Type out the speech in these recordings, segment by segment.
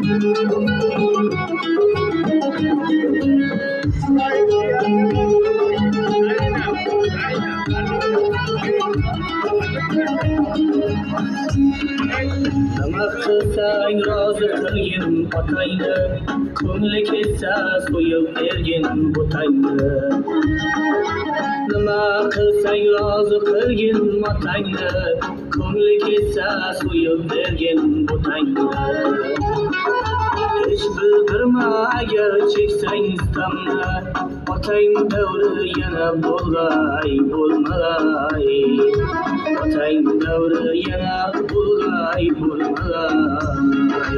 Nima qilsang rozi qilgin otangni, ko'ngli ketsa so'yib bergin butangni. Nima qilsang rozi qilgin otangni, ko'ngli ketsa so'yib bergin butangni. Hech bildirma agar cheksang istamni, otang davri yana bo'lg'ay bo'lmalay. Otang davri yana bo'lg'ay bo'lmalay.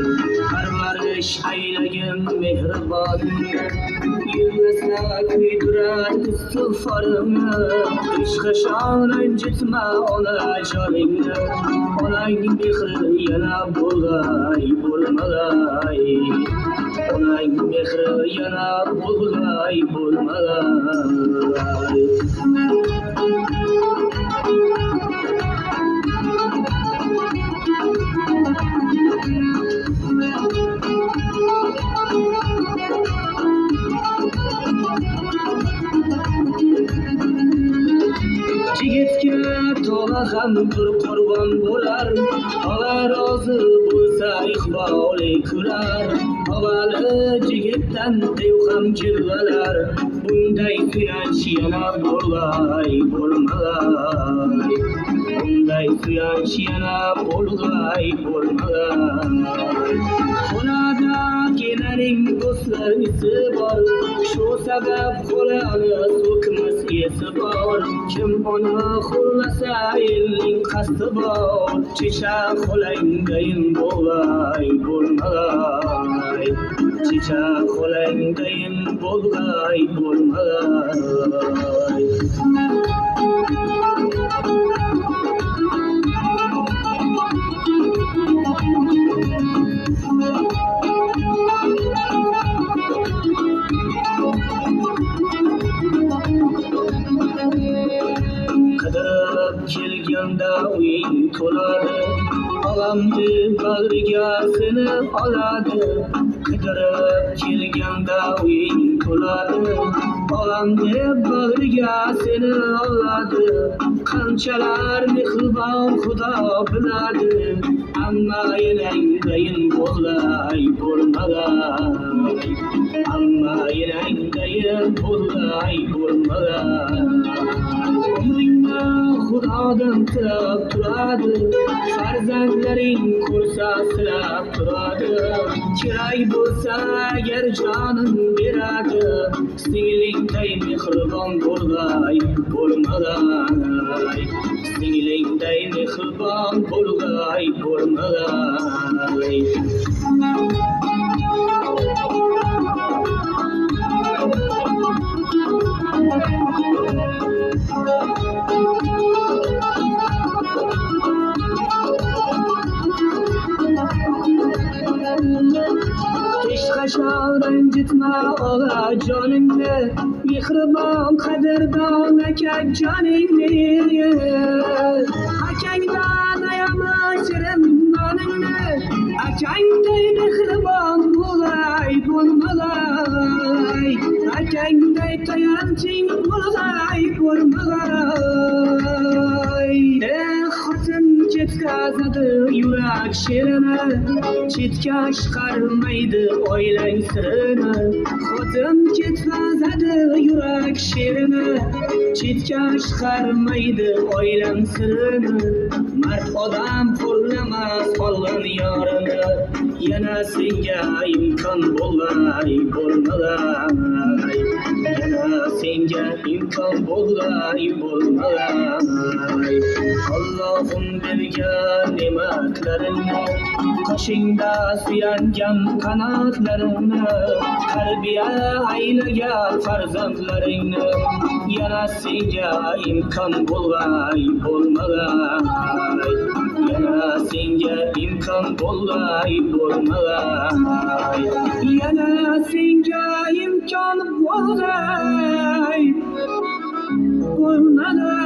Parvarish aylagin mehriboningni, yurmasa kuydirar istig'forimni. Ishqi shon ranjitma onajoningni, onang mehri yana bo'lg'ay bo'lmalay. Onang mehri yana bo'lg'ay bo'lmalay. Yigitga tog'a ham bir qurbon bo'lar, tog'a rozi bo'lsa iqboli kurar. Tog'ali yigitdan dev ham jilg'alar, bunday suyanch yana bo'lg'ay bo'lmalay. Bunday suyanch yana bo'lg'ay bo'lmalay. Xonada kelaring do'stlarisi bor, shu sabab qo'lani so'kmas esi bor. Kim ona xo'llasa elning qasdi bor, chechak xo'langdayin bo'lg'ay bo'lmalay. Chechak xo'langdayin bo'lg'ay bo'lmalay. Qidirib kelganda uying to'ladi, og'amni bag'riga seni oladi. Qidirib kelganda uying to'ladi, og'amni bag'riga seni oladi. Qanchalar mehribon Xudo biladi, amma enangdayin bo'lg'ay bo'lmalay. Amma enangdayin bo'lg'ay bo'lmalay. Umringni Xudodan tilab turadi, farzandlaring ko'rsa silab turadi. Kerak bo'lsa agar jonim beradi, singlingday mehribon bo'lg'ay bo'lmalay. Singlingday mehribon bo'lg'ay bo'lmalay. Hech qachon ranjitma onajoningni, mehribon qadrdon akajoningni. Akangdan ayama shirin noningni, akangday mehribon bo'lg'ay bo'lmalay. Akangday tayanching bo'lg'ay bo'lmalay. Xotin ketkazadi yurak sherini, chetga chiqarmaydi oilang sirini. Xotin ketkazadi yurak sherini, chetga chiqarmaydi oilang sirini. Mard odam xo'rlamas qolgan yorini, yana senga imkon bo'lg'ay bo'lmalay. Yana senga imkon bo'lg'ay bo'lmalay. Allohim bergan ne'matlarini, qoshingda suyangan qanotlarini, tarbiya aylagan farzandlaringni, yana senga imkon bo'lg'ay bo'lmalay. Yana senga imkon bo'lg'ay bo'lmalay. Yana senga imkon bo'lg'ay bo'lmalay.